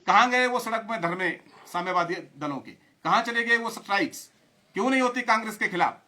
कहां गए वो सड़क में धरने साम्यवादी दलों के? कहां चले गए वो स्ट्राइक्स? क्यों नहीं होती कांग्रेस के खिलाफ?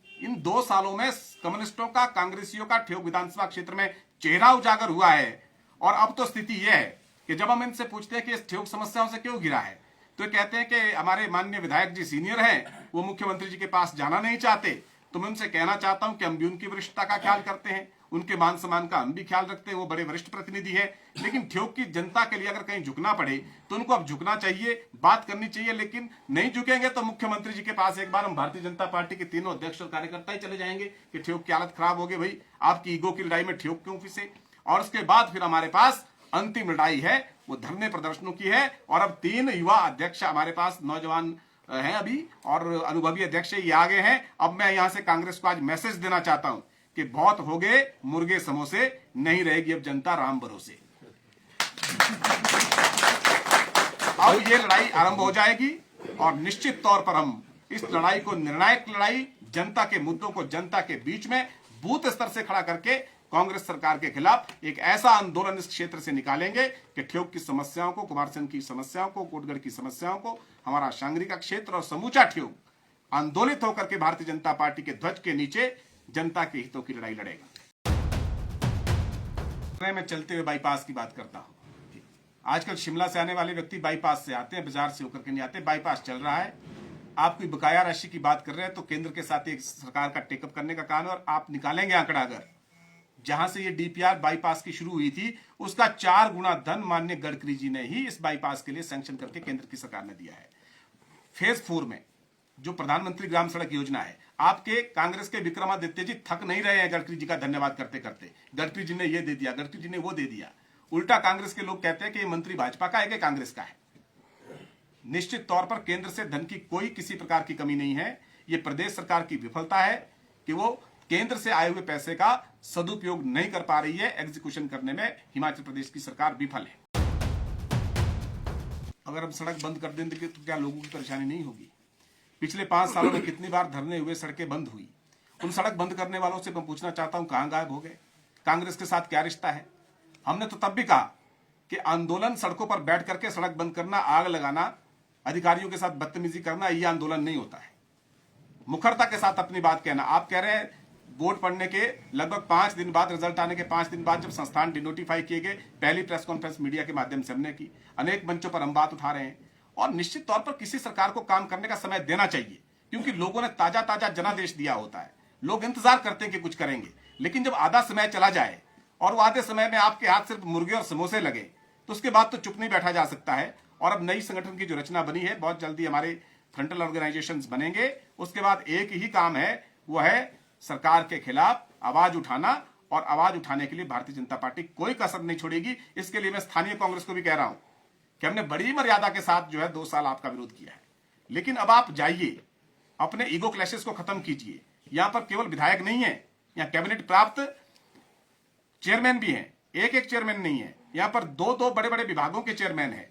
इन 2 सालों में कम्युनिस्टों का, कांग्रेसियों का ठियोग विधानसभा क्षेत्र में चेहरा उजागर हुआ है। और अब तो स्थिति यह है कि जब हम इनसे पूछते हैं कि इस ठियोग समस्याओं से क्यों घिरा है, तो ये कहते हैं कि हमारे माननीय विधायक जी सीनियर हैं, वो मुख्यमंत्री जी के पास जाना नहीं चाहते। तो मैं उनसे कहना चाहता हूं कि हम भी उनकी वरिष्ठता का ख्याल करते हैं, उनके मान सम्मान का हम भी ख्याल रखते हैं, वो बड़े वरिष्ठ प्रतिनिधि है। लेकिन ठियोग की जनता के लिए अगर कहीं झुकना पड़े तो उनको अब झुकना चाहिए, बात करनी चाहिए। लेकिन नहीं झुकेंगे तो मुख्यमंत्री जी के पास एक बार हम भारतीय जनता पार्टी के तीनों अध्यक्ष और कार्यकर्ता ही चले जाएंगे कि ठियोग की हालत खराब हो गई, भाई आपकी ईगो की लड़ाई में ठियोग क्यों फंसे। और उसके बाद फिर हमारे पास अंतिम लड़ाई है, वो धरने प्रदर्शनों की है। और अब 3 युवा अध्यक्ष हमारे पास नौजवान हैं अभी, और अनुभवी अध्यक्ष ये आगे हैं। अब मैं यहां से कांग्रेस को आज मैसेज देना चाहता हूं कि बहुत हो गए मुर्गे समोसे, नहीं रहेगी अब जनता राम भरोसे। अब ये लड़ाई आरंभ हो जाएगी और निश्चित तौर पर हम इस लड़ाई को, निर्णायक लड़ाई, जनता के मुद्दों को जनता के बीच में बूथ स्तर से खड़ा करके कांग्रेस सरकार के खिलाफ एक ऐसा आंदोलन इस क्षेत्र से निकालेंगे कि ठियोग की समस्याओं को, कुमारसैन की समस्याओं को, कोटगढ़ की समस्याओं को, हमारा शांगरी का क्षेत्र और समूचा ठियोग आंदोलित होकर के भारतीय जनता पार्टी के ध्वज के नीचे जनता के हितों की लड़ाई लड़ेगा। मैं चलते हुए बाईपास की बात करता हूं। आजकल शिमला से आने वाले व्यक्ति बाईपास से आते हैं, बाजार से होकर के नहीं आते। बाईपास चल रहा है, आप कोई बकाया राशि की बात कर रहे हैं तो केंद्र के साथ एक सरकार का टेकअप करने का काम है, और आप निकालेंगे आंकड़ा, अगर जहां से ये डीपीआर बाईपास की शुरू हुई थी उसका 4 गुना धन माननीय गडकरी जी ने ही इस बाईपास के लिए सैंक्शन करके केंद्र की सरकार ने दिया है। फेज 4 में जो प्रधानमंत्री ग्राम सड़क योजना है, आपके कांग्रेस के विक्रमादित्य जी थक नहीं रहे हैं गडकरी जी का धन्यवाद करते करते। गडकरी जी ने ये दे दिया, गडकरी जी ने वो दे दिया। उल्टा कांग्रेस के लोग कहते हैं कि ये मंत्री भाजपा का है कि कांग्रेस का है। निश्चित तौर पर केंद्र से धन की कोई किसी प्रकार की कमी नहीं है। ये प्रदेश सरकार की विफलता है कि वो केंद्र से आए हुए पैसे का सदुपयोग नहीं कर पा रही है। एग्जीक्यूशन करने में हिमाचल प्रदेश की सरकार विफल है। अगर हम सड़क बंद कर देंगे तो क्या लोगों की परेशानी नहीं होगी? पिछले 5 सालों में कितनी बार धरने हुए, सड़कें बंद हुई। उन सड़क बंद करने वालों से मैं पूछना चाहता हूं, कहां गायब हो गए? कांग्रेस के साथ क्या रिश्ता है? हमने तो तब भी कहा कि आंदोलन सड़कों पर बैठ करके सड़क बंद करना, आग लगाना, अधिकारियों के साथ बदतमीजी करना, यह आंदोलन नहीं होता है। मुखरता के साथ अपनी बात कहना। आप कह रहे हैं वोट पड़ने के लगभग 5 दिन बाद, रिजल्ट आने के 5 दिन बाद जब संस्थान डिनोटिफाई किए गए, पहली प्रेस कॉन्फ्रेंस मीडिया के माध्यम से हमने की। अनेक मंचों पर हम बात उठा रहे हैं। और निश्चित तौर पर किसी सरकार को काम करने का समय देना चाहिए, क्योंकि लोगों ने ताजा ताजा जनादेश दिया होता है। लोग इंतजार करते हैं कि कुछ करेंगे, लेकिन जब आधा समय चला जाए और वो आधे समय में आपके हाथ सिर्फ मुर्गे और समोसे लगे, तो उसके बाद तो चुप नहीं बैठा जा सकता है। और अब नई संगठन की जो रचना बनी है, बहुत जल्दी हमारे फ्रंटल ऑर्गेनाइजेशंस बनेंगे। उसके बाद एक ही काम है, वो है सरकार के खिलाफ आवाज उठाना। और आवाज उठाने के लिए भारतीय जनता पार्टी कोई कसर नहीं छोड़ेगी। इसके लिए मैं स्थानीय कांग्रेस को भी कह रहा हूं कि हमने बड़ी मर्यादा के साथ जो है 2 साल आपका विरोध किया है, लेकिन अब आप जाइए, अपने ईगो क्लैशेस को खत्म कीजिए। यहां पर केवल विधायक नहीं है, यहां कैबिनेट प्राप्त चेयरमैन भी हैं, एक चेयरमैन नहीं है। यहां पर 2 बड़े बड़े विभागों के चेयरमैन हैं,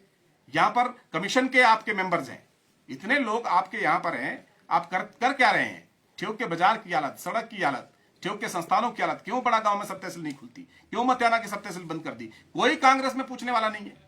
यहां पर कमीशन के आपके मेंबर्स हैं। इतने लोग आपके यहां पर हैं, आप कर क्या रहे हैं? ठियोग के बाजार की हालत, सड़क की हालत, ठियोग के संस्थानों की हालत, क्यों बड़ा गांव में सब तहसील नहीं खुलती, क्यों मतियाना की सब तहसील बंद कर दी, कोई कांग्रेस में पूछने वाला नहीं है।